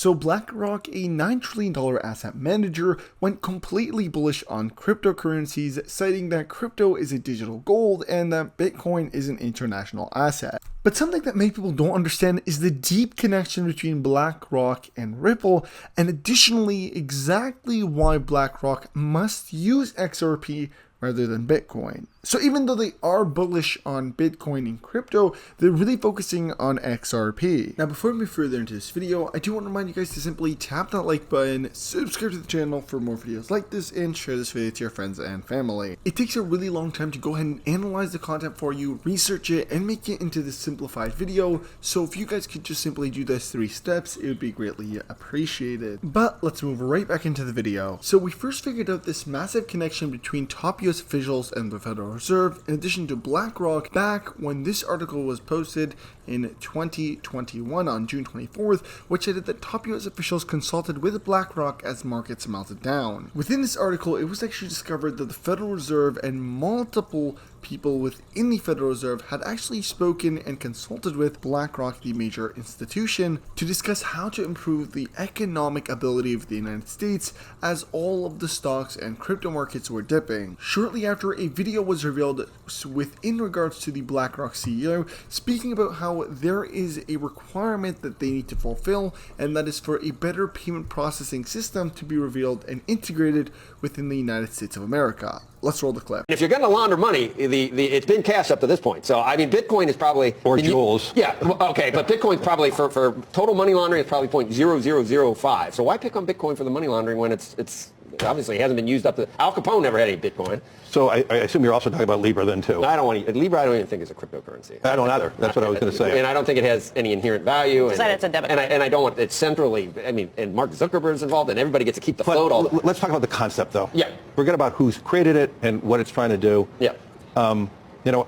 So BlackRock, a $9 trillion asset manager, went completely bullish on cryptocurrencies, citing that crypto is a digital gold and that Bitcoin is an international asset. But something that many people don't understand is the deep connection between BlackRock and Ripple, and additionally exactly why BlackRock must use XRP rather than Bitcoin. So even though they are bullish on Bitcoin and crypto, they're really focusing on XRP. Now before we move further into this video, I do want to remind you guys to simply tap that like button, subscribe to the channel for more videos like this, and share this video to your friends and family. It takes a really long time to go ahead and analyze the content for you, research it, and make it into this simplified video, so if you guys could just simply do those 3 steps, it would be greatly appreciated. But let's move right back into the video. So we first figured out this massive connection between top US officials and the Federal Reserve, in addition to BlackRock, back when this article was posted in 2021 on June 24th, which said that top US officials consulted with BlackRock as markets melted down. Within this article, it was actually discovered that the Federal Reserve and multiple people within the Federal Reserve had actually spoken and consulted with BlackRock, the major institution, to discuss how to improve the economic ability of the United States as all of the stocks and crypto markets were dipping. Shortly after, a video was revealed within regards to the BlackRock CEO speaking about how there is a requirement that they need to fulfill, and that is for a better payment processing system to be revealed and integrated within the United States of America. Let's roll the clip. If you're going to launder money, it's been cash up to this point. So, I mean, Bitcoin is probably... Or jewels. Yeah, okay, but Bitcoin's probably, for total money laundering, it's probably 0.0005. So why pick on Bitcoin for the money laundering when it's obviously hasn't been used up to... Al Capone never had any Bitcoin. So I assume you're also talking about Libra then, too. Libra I don't even think is a cryptocurrency. I don't either. That's what I was going to say. And I don't think it has any inherent value. Besides, it's a debit card. And I don't want it centrally... I mean, and Mark Zuckerberg's involved, and everybody gets to keep the float all... Let's talk about the concept, though. Yeah. Forget about who's created it and what it's trying to do. Yeah. You know,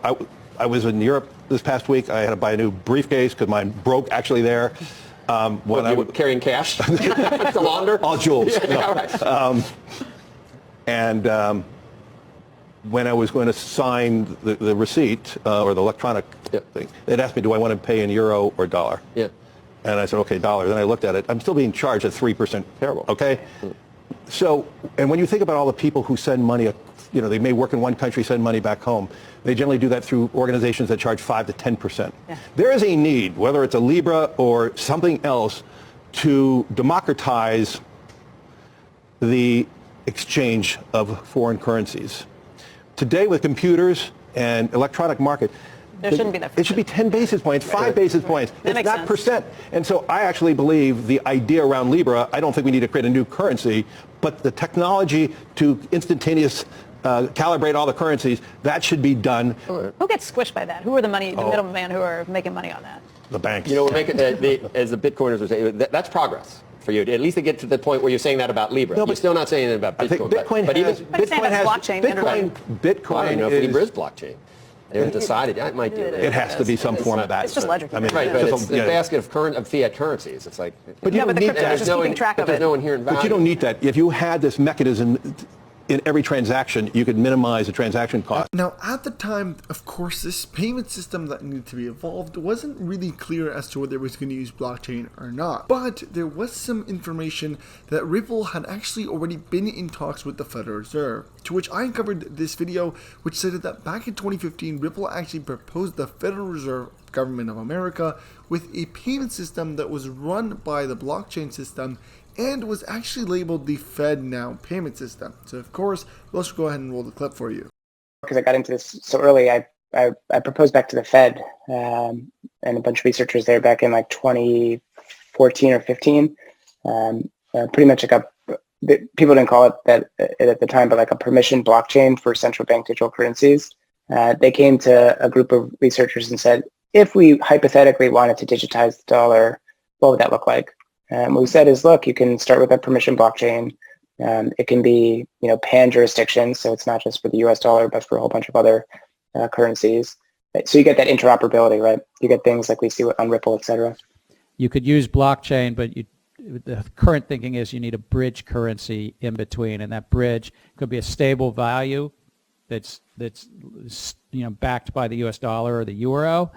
I was in Europe this past week. I had to buy a new briefcase because mine broke actually there. When I was carrying cash to launder? All jewels. Yeah, no. Right. And when I was going to sign the receipt or the electronic thing, they'd asked me, do I want to pay in euro or dollar? Yeah. And I said, okay, dollar. Then I looked at it. I'm still being charged at 3%. Terrible. Okay? So, and when you think about all the people who send money, you know, they may work in one country, send money back home. They generally do that through organizations that charge 5 to 10%. Yeah. There is a need, whether it's a Libra or something else, to democratize the exchange of foreign currencies. Today, with computers and electronic market, there shouldn't be that. It should be 10 basis points, 5 basis points. That it's not sense. percent. And so I actually believe the idea around Libra, I don't think we need to create a new currency, but the technology to instantaneous calibrate all the currencies, that should be done. Who gets squished by that? Who are the middlemen who are making money on that? The banks. You know, we're making, as the Bitcoiners would say, that's progress for you. At least to get to the point where you're saying that about Libra. No, you're still not saying it about Bitcoin. I think Bitcoin but has, even Bitcoin has blockchain. Bitcoin well, I don't know if Libra is blockchain. They haven't decided. It might do. It has to be some form of that. It's just ledger. I mean, right, but it's a basket of fiat currencies. It's like, but you don't need that. Just keeping track of it. There's no inherent value. But you don't need that. If you had this mechanism in every transaction, you could minimize the transaction cost. Now, at the time, of course, this payment system that needed to be evolved wasn't really clear as to whether it was going to use blockchain or not. But there was some information that Ripple had actually already been in talks with the Federal Reserve, to which I uncovered this video, which said that back in 2015, Ripple actually proposed the Federal Reserve Government of America with a payment system that was run by the blockchain system and was actually labeled the FedNow payment system. So of course, let's go ahead and roll the clip for you. Because I got into this so early, I proposed back to the Fed and a bunch of researchers there back in like 2014 or 15. Pretty much like people didn't call it that at the time, but like a permission blockchain for central bank digital currencies. They came to a group of researchers and said, if we hypothetically wanted to digitize the dollar, what would that look like? What we said is, look, you can start with a permission blockchain. It can be, pan-jurisdiction, so it's not just for the U.S. dollar, but for a whole bunch of other currencies. So you get that interoperability, right? You get things like we see on Ripple, et cetera. You could use blockchain, but the current thinking is you need a bridge currency in between, and that bridge could be a stable value that's backed by the U.S. dollar or the euro.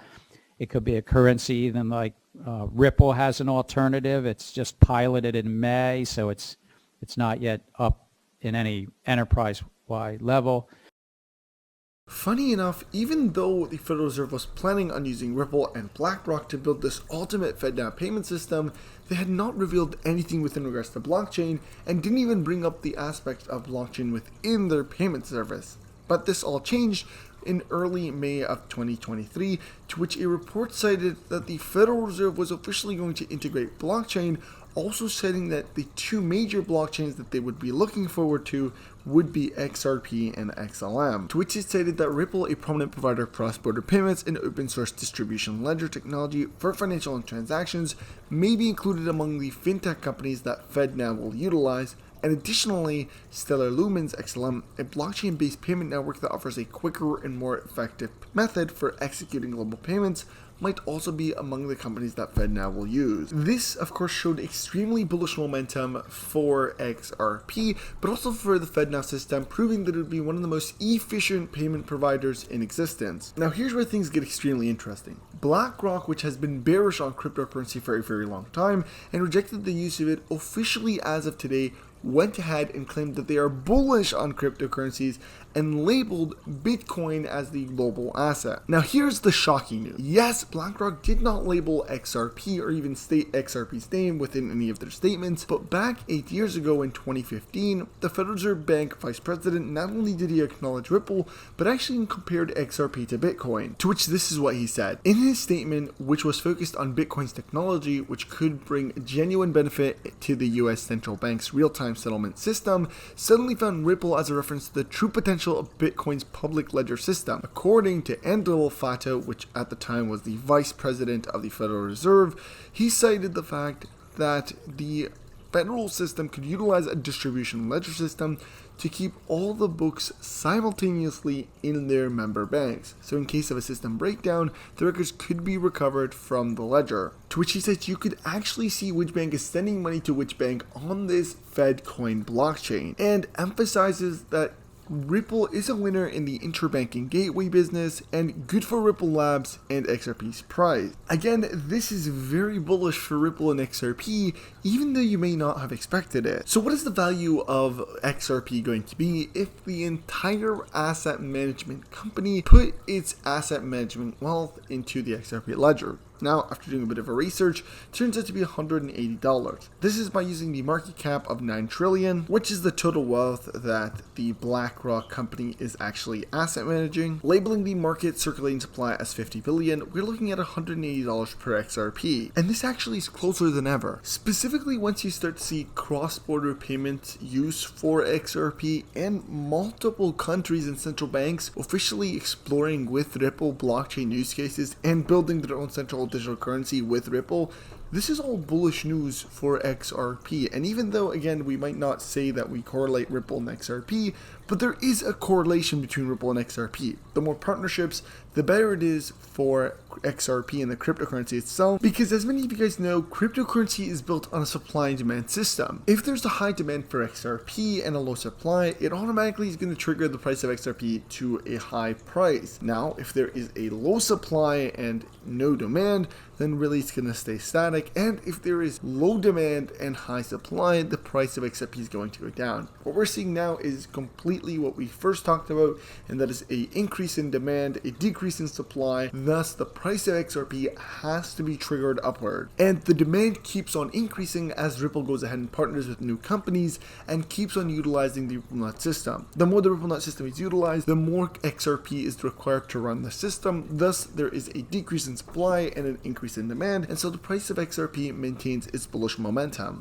It could be a currency even like Ripple has an alternative. It's just piloted in May, so it's not yet up in any enterprise-wide level. Funny enough, even though the Federal Reserve was planning on using Ripple and Blackrock to build this ultimate FedNow payment system, they had not revealed anything within regards to blockchain and didn't even bring up the aspect of blockchain within their payment service. But this all changed in early May of 2023, to which a report cited that the Federal Reserve was officially going to integrate blockchain, also citing that the two major blockchains that they would be looking forward to would be XRP and XLM, to which it stated that Ripple, a prominent provider of cross-border payments and open source distribution ledger technology for financial transactions, may be included among the fintech companies that FedNow will utilize. And additionally, Stellar Lumens XLM, a blockchain-based payment network that offers a quicker and more effective method for executing global payments, might also be among the companies that FedNow will use. This, of course, showed extremely bullish momentum for XRP, but also for the FedNow system, proving that it would be one of the most efficient payment providers in existence. Now, here's where things get extremely interesting. BlackRock, which has been bearish on cryptocurrency for a very long time and rejected the use of it, officially as of today went ahead and claimed that they are bullish on cryptocurrencies and labeled Bitcoin as the global asset. Now here's the shocking news. Yes, BlackRock did not label XRP or even state XRP's name within any of their statements, but back 8 years ago in 2015, the Federal Reserve Bank Vice President not only did he acknowledge Ripple, but actually compared XRP to Bitcoin, to which this is what he said. In his statement, which was focused on Bitcoin's technology, which could bring genuine benefit to the US central bank's real-time settlement system, suddenly found Ripple as a reference to the true potential of Bitcoin's public ledger system. According to Andel Fato, which at the time was the vice president of the Federal Reserve, he cited the fact that the federal system could utilize a distribution ledger system to keep all the books simultaneously in their member banks. So in case of a system breakdown, the records could be recovered from the ledger. To which he said you could actually see which bank is sending money to which bank on this FedCoin blockchain, and emphasizes that Ripple is a winner in the interbanking gateway business and good for Ripple Labs and XRP's price. Again, this is very bullish for Ripple and XRP, even though you may not have expected it. So what is the value of XRP going to be if the entire asset management company put its asset management wealth into the XRP ledger? Now, after doing a bit of a research, it turns out to be $180. This is by using the market cap of $9 trillion, which is the total wealth that the BlackRock company is actually asset managing. Labeling the market circulating supply as 50 billion, we're looking at $180 per XRP. And this actually is closer than ever. Specifically, once you start to see cross-border payments use for XRP and multiple countries and central banks officially exploring with Ripple blockchain use cases and building their own central digital currency with Ripple, this is all bullish news for XRP. And even though, again, we might not say that we correlate Ripple and XRP, but there is a correlation between Ripple and XRP. The more partnerships, the better it is for XRP and the cryptocurrency itself, because as many of you guys know, cryptocurrency is built on a supply and demand system. If there's a high demand for XRP and a low supply, it automatically is going to trigger the price of XRP to a high price. Now, if there is a low supply and no demand, then really it's going to stay static. And if there is low demand and high supply, the price of XRP is going to go down. What we're seeing now is completely what we first talked about, and that is a increase in demand, a decrease in supply. Thus, the price of XRP has to be triggered upward. And the demand keeps on increasing as Ripple goes ahead and partners with new companies and keeps on utilizing the RippleNet system. The more the RippleNet system is utilized, the more XRP is required to run the system. Thus, there is a decrease in supply and an increase in demand, and so the price of XRP maintains its bullish momentum.